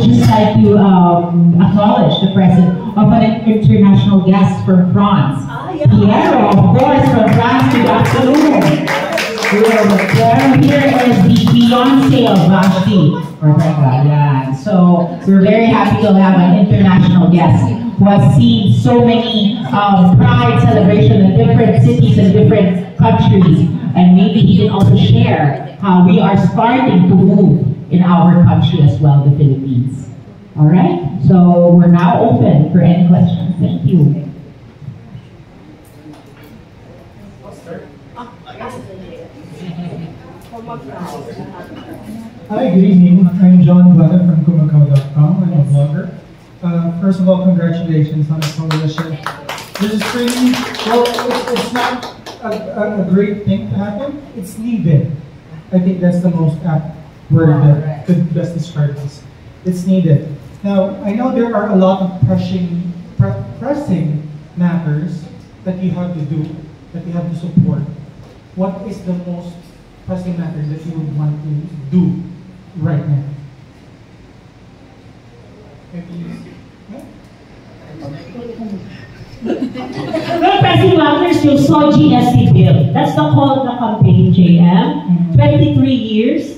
just like to acknowledge the presence of an international guest from France. Piero, of course, from France. Good afternoon. Piero here is the Beyonce of Vashti. Yeah. So we're very happy to have an international guest who has seen so many pride celebrations in different cities and different countries. And maybe he can also share how we are starting to move in our country as well, the Philippines. All right? So we're now open for any questions. Thank you. Hi, good evening. I'm John Guada from Kumakaw.com. I'm a vlogger. First of all, congratulations on the coalition. This is really, well, it's not a great thing to happen. It's needed. I think that's the most apt word that could best describe this. It's needed. Now, I know there are a lot of pressing matters that you have to do, that you have to support. What is the most pressing matter that you would want to do right now? Well, pressing matters yung SOGIE bill. That's the call of the campaign, JM. 23 years,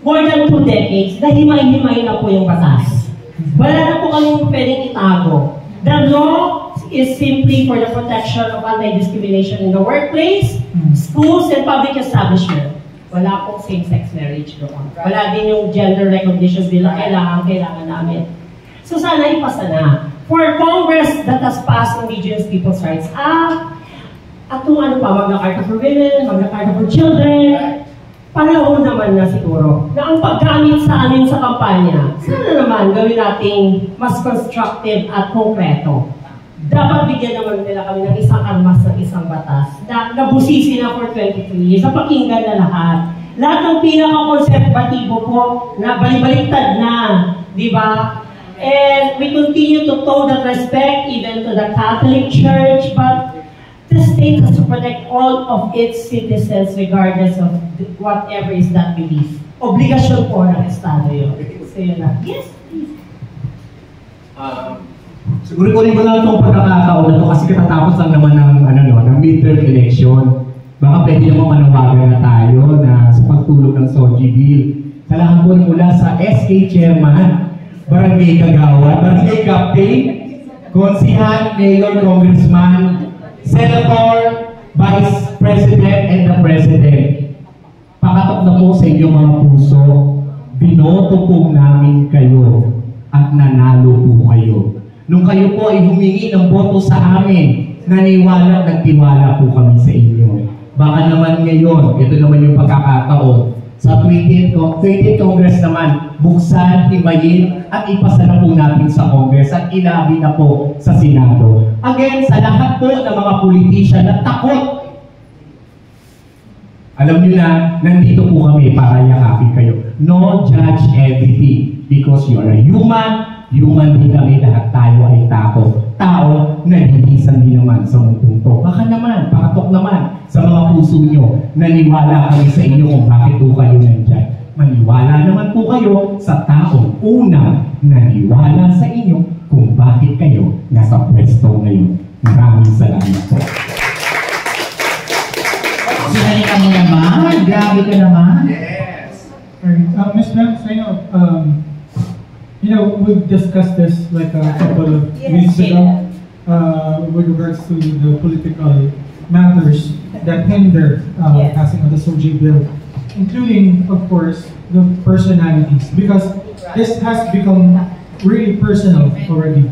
more than 2 decades, nahimay-himay na po yung batas. Wala na po kayong pwedeng itago. The law is simply for the protection of anti-discrimination in the workplace, schools, and public establishment. Wala pong same-sex marriage doon. Wala din yung gender recognition bill na kailangan namin. So sana ipasa na. For Congress that has passed Indigenous People's Rights Act, at kung ano pa, Magna Carta for Women, Magna Carta for Children, panahon naman na siguro na ang paggamit sa amin sa kampanya, sana naman gawin nating mas constructive at konkreto. Dapat bigyan naman nila kami ng isang armas ng isang batas na nabusisi na for 23 years, na pakinggan na lahat. Lahat ng pinaka-konservatibo po na balibaliktad na, di ba? And we continue to show that respect even to the Catholic Church, but the state has to protect all of its citizens regardless of whatever is that belief. Obligasyon po ng Estado yun. So yun na. Yes, please. Siguro kunin ko lang itong pagkakataon na ito kasi katatapos lang naman ng midterm election. Baka pwede naman manawagan na tayo na sa pagtulog ng SOGIE bill. Sa lahat po mula sa SK Chairman, Barangay Kagawad, Barangay Captain, Konsihan, Mayor, Congressman, Senator, Vice President, and the President. Pakatok na po sa inyong mga puso, binoto po namin kayo at nanalo po kayo. Nung kayo po ay humingi ng boto sa amin, naniwala at nagtiwala po kami sa inyo. Baka naman ngayon, ito naman yung pagkakataon, sa 20th Congress naman, buksan, himayin, at ipasa na po natin sa Congress at ilabi na po sa Senado. Again, sa lahat po ng mga politician na takot, alam nyo na, nandito po kami para yakapin kayo. No judge everything because you are a human. Human din kami, lahat tayo ay tao na lilisan din naman sa mundong to. Baka naman, pakatok naman sa mga puso nyo, naniwala kami sa inyo kung bakit po kayo nandyan. Maniwala naman po kayo sa taong unang naniwala sa inyo kung bakit kayo nasa pwesto ngayon. Maraming salamat po. Sinali ka mo naman. Grabe ka naman. Yes. Ms. Vance, I know, you know, we've discussed this like a couple of weeks ago with regards to the political matters that hinder passing of the SOGIE bill, including, of course, the personalities, because this has become really personal already.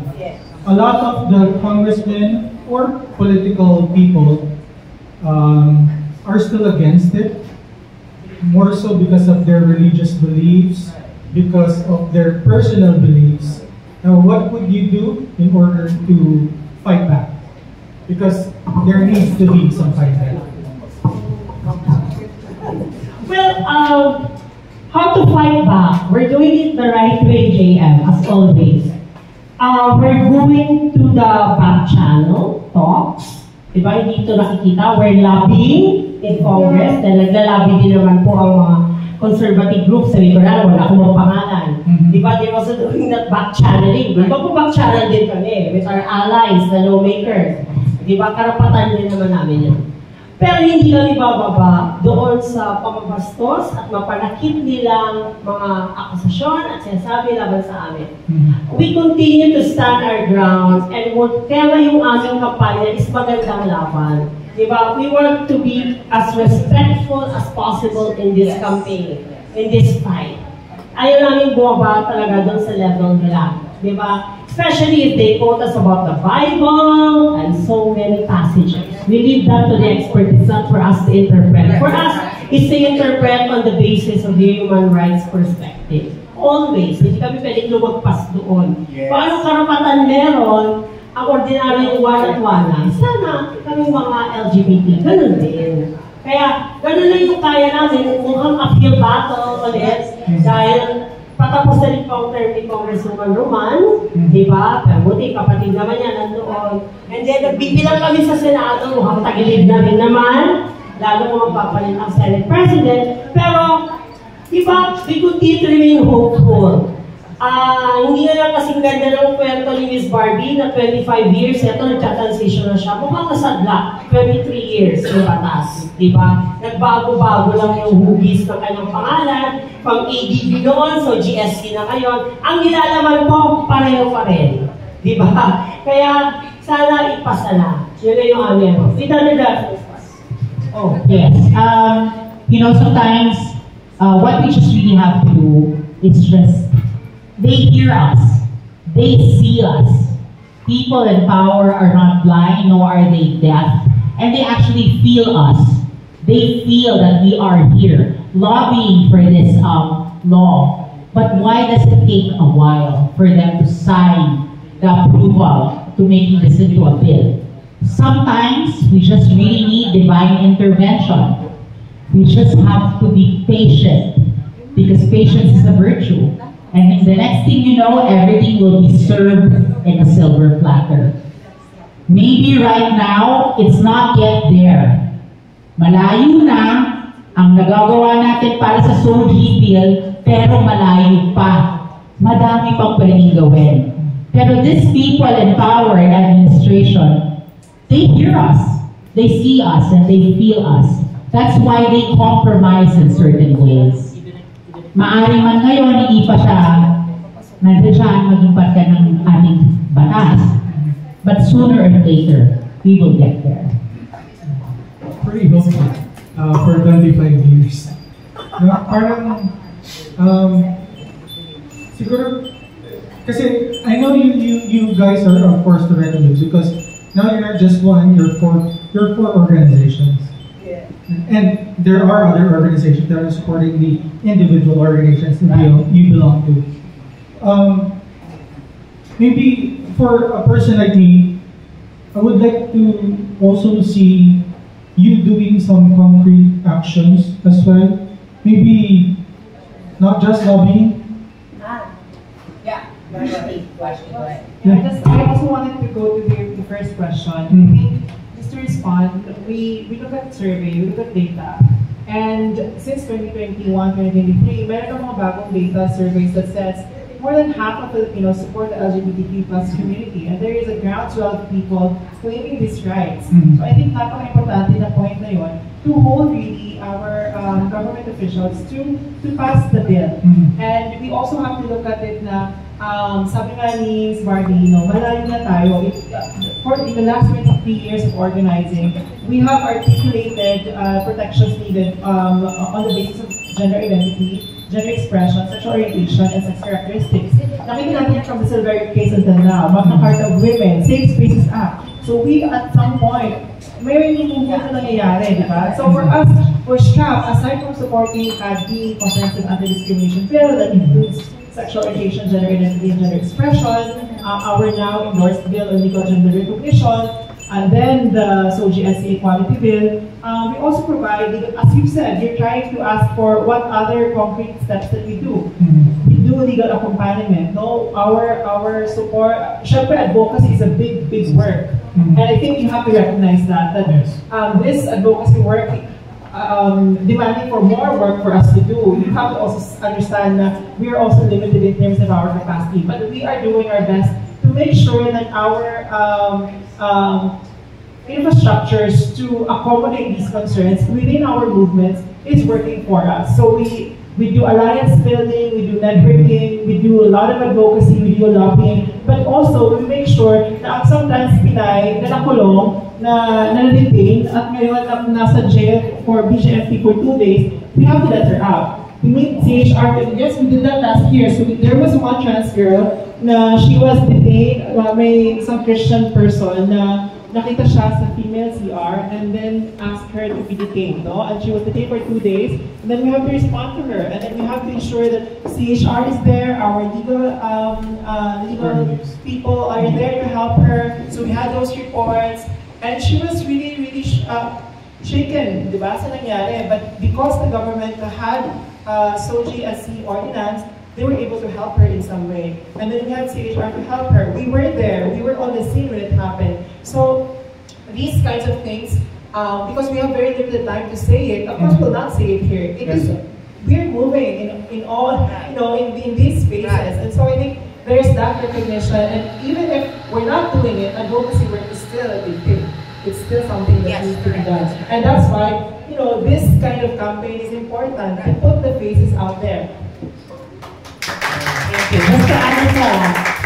A lot of the congressmen or political people are still against it, more so because of their religious beliefs, because of their personal beliefs. Now, what would you do in order to fight back? Because there needs to be some fight back. Well, how to fight back? We're doing it the right way, JM, as always. We're going to the back channel talks. Diba, hindi ito nakikita. We're lobbying in Congress. Dahil naglalobby din naman po ang mga conservative groups, sabi ko na, wala akong mga pangalan. Di ba, they're also doing that back-channeling. Di ba po back-channel din kami with our allies, the lawmakers. Di ba, karapatan din naman namin yun. Pero hindi kami bababa doon sa pamabastos at mapanakit nilang mga akusasyon at sinasabi laban sa amin. We continue to stand our ground and whatever yung aming kampanya is magandang laban. Diba? We want to be as respectful as possible in this campaign, in this fight. Ayaw namin bumaba talaga doon sa level nila. Diba? Especially if they quote us about the Bible and so many passages. We leave that to the experts. It's not for us to interpret. For us, it's to interpret on the basis of the human rights perspective. Always. Hindi kami pwedeng lumagpas doon. Yes. Kung anong karapatan meron, ang ordinaryong wala-wala, sana kami mga LGBT, ganun din. Kaya, ganun lang yung kaya namin, mukhang uphill battle ulit, dahil patapos na rin po ang term ni Congresswoman Roman, di ba? Pero buti, kapatid naman niya nandoon. And then, nagbibilang kami sa Senado, mukhang tagilid na rin naman, lalo kung magpapalit ang Senate President. Pero, di ba, we continue to remain hopeful. Hindi na lang kasing ganda ng kwento ni Ms. Barbie na 25 years, ito nagka-transition na siya. Mukhang nasadla, 23 years yung batas. Diba? Nagbago-bago lang yung hugis ng kanyang pangalan, pang ADB noon, so GSC na ngayon. Ang nilalaman po, pareho pa rin. Diba? Kaya, sana ipasa na. Yun na yung amin. Oh, yes. You know, sometimes, what we just really have to do is just they hear us. They see us. People in power are not blind, nor are they deaf. And they actually feel us. They feel that we are here, lobbying for this law. But why does it take a while for them to sign the approval to making this into a bill? Sometimes, we just really need divine intervention. We just have to be patient, because patience is a virtue. And the next thing you know, everything will be served in a silver platter. Maybe right now, it's not yet there. Malayo na ang nagagawa natin para sa SOGI bill, pero malayo pa. Madami pang pwedeng gawin. Pero these people in power and administration, they hear us, they see us, and they feel us. That's why they compromise in certain ways. Maari man ngayon, hindi pa siya nandiyan siya ang maging parte ng ating batas. But sooner or later, we will get there. Pretty hopeful for 25 years. No, parang, siguro, kasi I know you guys are of course the regulars, because now you're not just one, you're four organizations. And there are other organizations that are supporting the individual organizations that you belong to. Maybe for a person like me, I would like to also see you doing some concrete actions as well. Maybe not just lobbying. Yeah. I also wanted to go to the first question. I think, just to respond, we look at survey, we look at data, and since 2021, 2023, meron ng mga bagong data surveys that says more than half of Filipinos support the LGBTQ+ community, and there is a groundswell of people claiming these rights. So I think napaka-importante na point na yun to hold really our government officials to pass the bill. And we also have to look at it na sabi nga ni Ms. Barbie, malayo na tayo. For the last 23 years of organizing, we have articulated protections needed on the basis of gender identity, gender expression, sexual orientation, and sex characteristics. Nakikita natin from the Silverio case until now, Magna Carta of Women, Safe Spaces Act. So we, at some point, may movement na nangyayari, di ba? So for us, for STRAP, aside from supporting the comprehensive anti-discrimination bill that includes sexual orientation, gender identity, and gender expression, our now endorsed bill on legal gender recognition, and then the SOGI Equality Bill, we also provide, as you said, you're trying to ask for what other concrete steps that we do. We do legal accompaniment. No, our support, syempre advocacy is a big work. And I think you have to recognize that this advocacy work demanding for more work for us to do, you have to also understand that we are also limited in terms of our capacity. But we are doing our best to make sure that our infrastructures to accommodate these concerns within our movements is working for us. So we do alliance building, we do networking, we do a lot of advocacy, we do lobbying, but also we make sure na sometimes Pinay na nakulong, na detain at ngayon nasa jail for BJMP for 2 days, we have to let her out. We need CHR, yes, we did that last year. So there was one trans girl na she was detained, may some Christian person na nakita siya sa female CR and then asked her to be detained, no? And she was detained for 2 days. And then we have to respond to her, and then we have to ensure that CHR is there, our legal people are there to help her. So we had those reports, and she was really shaken, di ba, sa nangyari. But because the government had SOGI as the ordinance, they were able to help her in some way. And then we had CHR to help her. We were there. We were on the scene when it happened. So these kinds of things, because we have very limited time to say it, of course we'll not say it here. It is, we're moving in all, in these spaces. And so I think there's that recognition. And even if we're not doing it, advocacy work is still a big thing. It's still something that needs to be done. And that's why, this kind of campaign is important to put the faces out there. Just to add,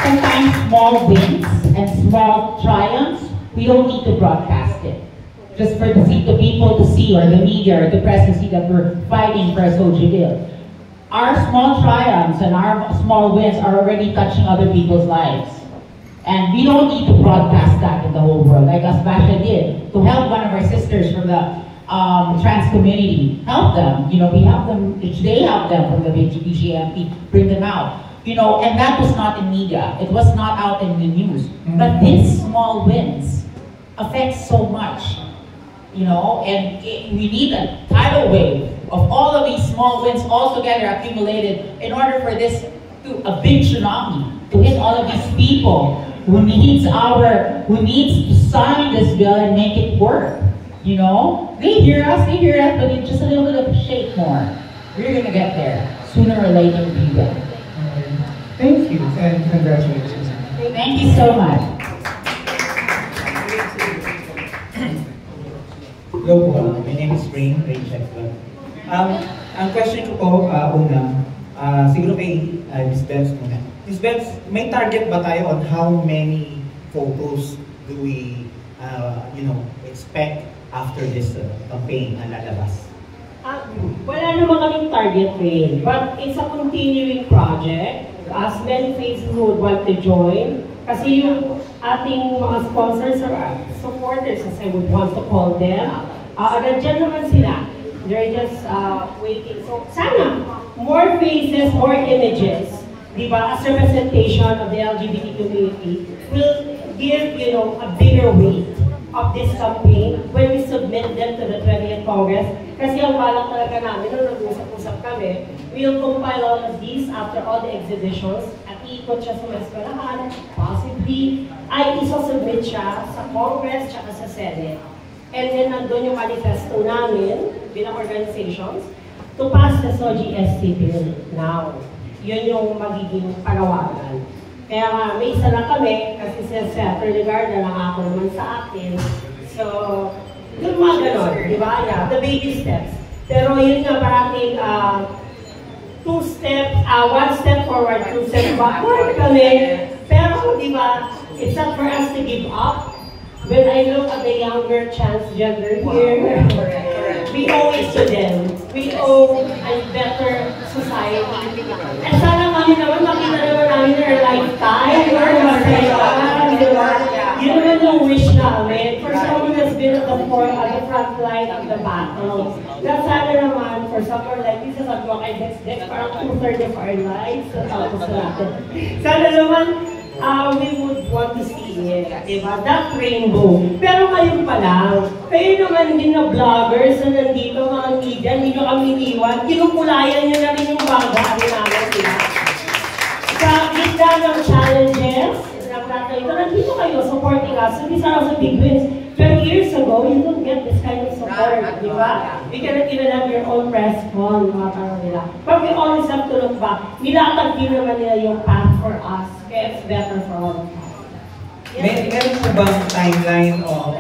sometimes small wins and small triumphs, we don't need to broadcast it. Just for the people to see, or the media, or the press to see that we're fighting for a SOGI bill. Our small triumphs and our small wins are already touching other people's lives. And we don't need to broadcast that in the whole world, like Asbasha did, to help one of our sisters from the trans community. Help them, we help them, they help them from the BJMP, bring them out. And that was not in media. It was not out in the news. But these small wins affect so much, and we need a tidal wave of all of these small wins all together accumulated in order for this a big tsunami to hit all of these people who needs to sign this bill and make it work. They hear us, but it's just a little bit of a shake more. We're gonna get there. Sooner or later we will. Thank you, and congratulations. Thank you so much. Hello po, my name is Rain Sheffield. Ang question ko po, una, siguro kay Ms. Benz muna. Ms. Benz, may target ba tayo on how many photos do we, expect after this campaign na lalabas? Wala naman kaming target rin, but it's a continuing project. As many faces who would want to join, kasi yung ating mga sponsors or supporters, as I would want to call them, nandiyan naman sila. They're just waiting. So sana, more faces, more images, di ba, as representation of the LGBT community will give, a bigger weight of this campaign when we submit them to the 20th Congress. Kasi ang balak talaga namin, nung nag-usap-usap kami, we'll compile all of these after all the exhibitions at iikot siya sa mga eskwelahan, possibly ay isasubmit siya sa Congress at sa Senate. And then nandun yung manifesto namin bilang organizations to pass the SOGI ST bill now. Yun yung magiging panawagan. Kaya nga, may isa lang kami, kasi si Senator Legarda lang ako naman sa akin. So, yung mga ganon, di ba? Yeah, the baby steps. Pero yun nga parating 2 steps, 1 step forward, 2 steps backward kami. Pero, di ba, it's not for us to give up. When I look at the younger transgender here, we owe it to them. We owe a better society. And sana kami naman, makita naman namin in our lifetime, or masaya, di ba? Yun naman yung wish namin. For someone that's been at the front line of the battle. Na sana naman, for someone like this, sabi ko kay Dex, parang 2/3 of our lives, tapos natin. Sana naman, we would want to see it, diba? That rainbow. Pero ngayon pa lang, kayo naman din na vloggers na nandito, mga media, hindi nyo kami iniwan, kinukulayan nyo na rin yung bangga namin sila. Sa gitna ng challenges, ito, nandito kayo supporting us. So these are also big wins. 20 years ago, you don't get this kind of support, di ba? We cannot even have your own press call, mga parang nila. But we always have to look back. Nilatag din naman nila yung path for us, kaya it's better for all of us. Meron po bang timeline o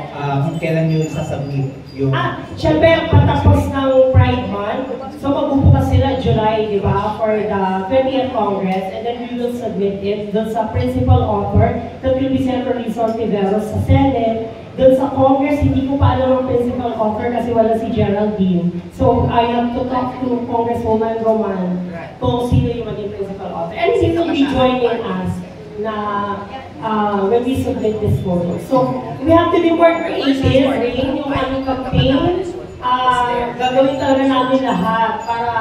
kung kailan nyo sasubmit yung... Siyempre, patapos ng Pride Month, so magbubukas sila July, di ba, for the 20th Congress, and then we will submit it dun sa principal author, that will be Senator Rizal Tiveros sa Senate. Dun sa Congress, hindi ko pa alam ang principal author kasi wala si Geraldine. So, I have to talk to Congresswoman Roman kung sino yung maging principal author. And he will be joining us na when we submit this photo. So, we have to be more creative, rin yung aming campaign. Gagawin talaga natin lahat para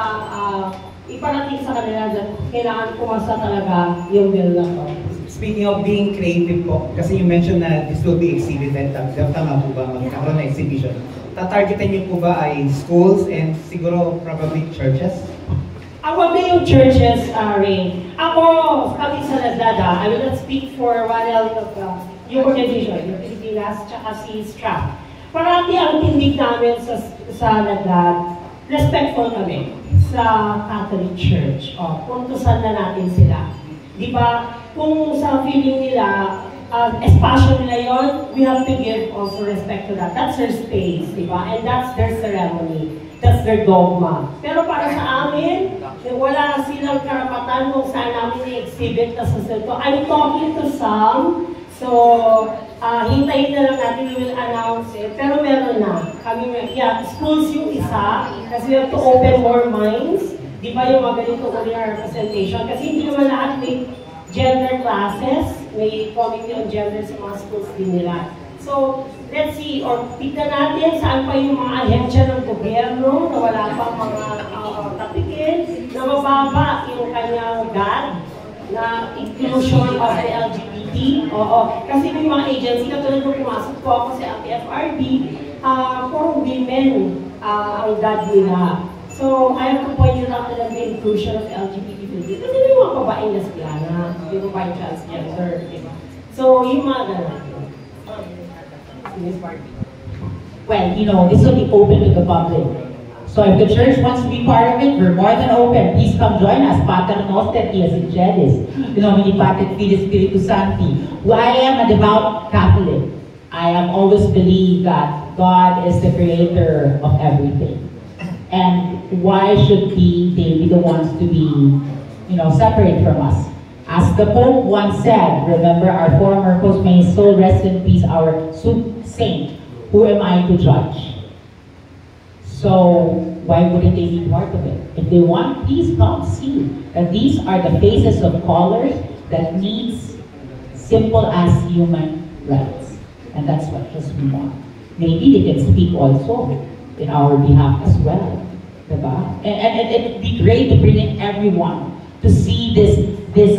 iparating sa kanila na kailangan pumasa talaga yung bill na to. Speaking of being creative po, kasi you mentioned na this will be exhibited, tama po ba magkakaroon na exhibition? Tatargetan niyo po ba ay schools and siguro probably churches? Wag na yung churches, Ray. Ako, kami sa Lazada, I will not speak for one element of yung organization, yung Pilipinas, tsaka si Strap. Parati ang tindig namin sa Lazada, respectful kami sa Catholic Church. Kung saan na natin sila. Di ba? Kung sa feeling nila, espasyo nila yon, we have to give also respect to that. That's their space, di ba? And that's their ceremony. That's their dogma. Pero para sa amin, wala silang karapatan kung saan namin i-exhibit na sa cellphone. I'm talking to some, so hintayin na lang natin, we will announce it. Pero meron na. Schools yung isa, kasi we have to open more minds. Di ba yung mga ganito uli na representation? Kasi hindi naman lahat may gender classes, may committee on gender sa mga schools din nila. So, let's see, or tignan natin saan pa yung mga ahensya ng gobyerno na wala pang mga tapikin, na mababa yung kanyang GAD, na inclusion of the LGBT. Kasi may mga agency, katulad nung pumasok po ako sa FRB, for women ang GAD nila. So, I have to point it out to the inclusion of LGBT people. Kasi may mga babaeng lesbiana, may babaeng transgender, diba? So, yung mga ganun. Well, you know, this will be open to the public. So if the church wants to be part of it, we're more than open. Please come join us. Pater Noster, Dies in Jedis. Nomini Patris Filii Spiritus Sancti. Well, I am a devout Catholic. I have always believed that God is the creator of everything. And why should they be the ones to be, you know, separate from us? As the Pope once said, remember our former Pope, may his soul rest in peace, our saint, who am I to judge? So, why wouldn't they be part of it? If they want, please come see that these are the faces of callers that needs simple as human rights. And that's what just we want. Maybe they can speak also in our behalf as well. And it would be great to bring in everyone to see this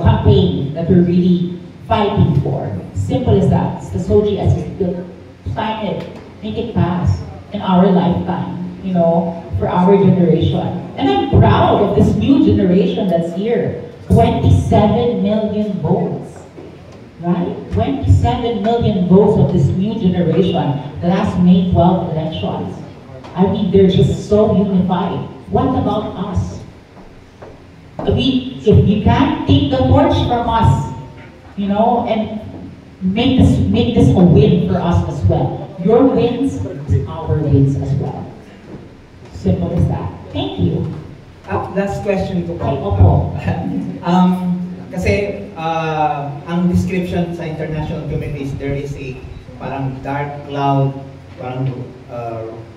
campaign that we're really fighting for. Simple as that. It's the SOGIES bill. Sign it. Make it pass in our lifetime, you know, for our generation. And I'm proud of this new generation that's here. 27 million votes. Right? 27 million votes of this new generation, the last May 12 elections. I mean, they're just so unified. What about us? If you can't take the torch from us, you know, and make this a win for us as well. Your wins, our wins as well. Simple as that. Thank you. Last question ko po. Ay, opo. Kasi ang description sa international communities, there is a parang dark cloud, parang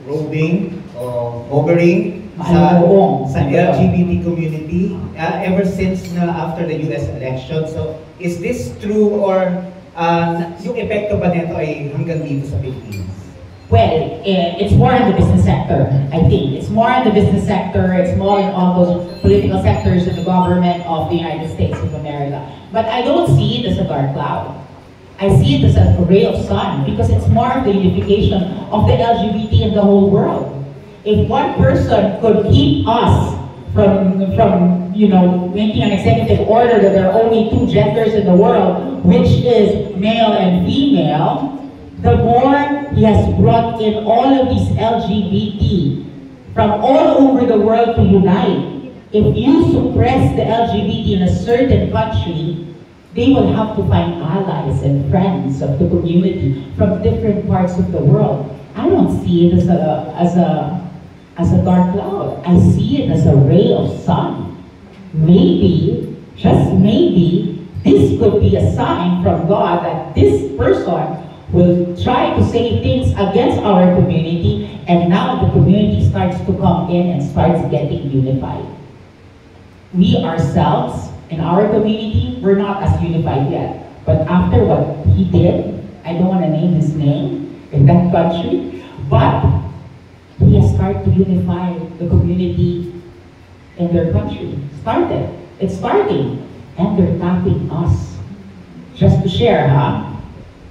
roving or hovering sa LGBT community ever since after the US election. So, is this true or yung epekto ba nito ay hanggang dito sa Pilipinas? Well, it's more in the business sector, I think. It's more in the business sector, it's more in all those political sectors in the government of the United States of America. But I don't see it as a dark cloud. I see it as a ray of sun because it's more of the unification of the LGBT in the whole world. If one person could keep us from making an executive order that there are only 2 genders in the world, which is male and female, the more he has brought in all of these LGBT from all over the world to unite. If you suppress the LGBT in a certain country, they will have to find allies and friends of the community from different parts of the world. I don't see it as a dark cloud. I see it as a ray of sun. Maybe, just maybe, this could be a sign from God that this person will try to say things against our community, and now the community starts to come in and starts getting unified. We ourselves, in our community, we're not as unified yet. But after what he did, I don't want to name his name in that country, but he has started to unify the community in their country. It's starting, and they're tapping us. Just to share,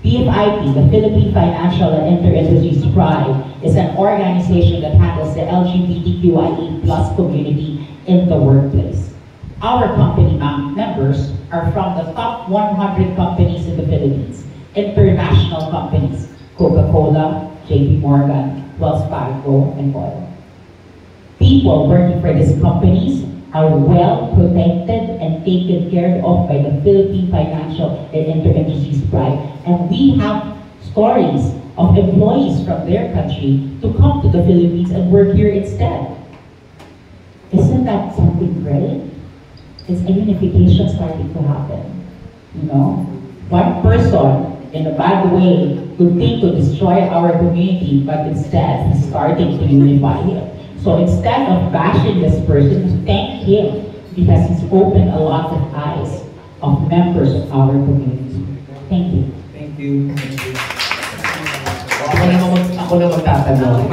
PFIP, the Philippine Financial and Inter-Industries Pride, is an organization that handles the LGBTQIA+ community in the workplace. Our company members are from the top 100 companies in the Philippines, international companies, Coca-Cola, JP Morgan, Wells Fargo, and oil. People working for these companies are well protected and taken care of by the Philippine Financial and Inter-Industries Pride. And we have stories of employees from their country to come to the Philippines and work here instead. Isn't that something great? It's a unification starting to happen. One person in a bad way could think to destroy our community, but instead he's starting to unify it. So instead of bashing this person, thank him because he's opened a lot of eyes of members of our community. Thank you. Thank you. Ako na magtatanong.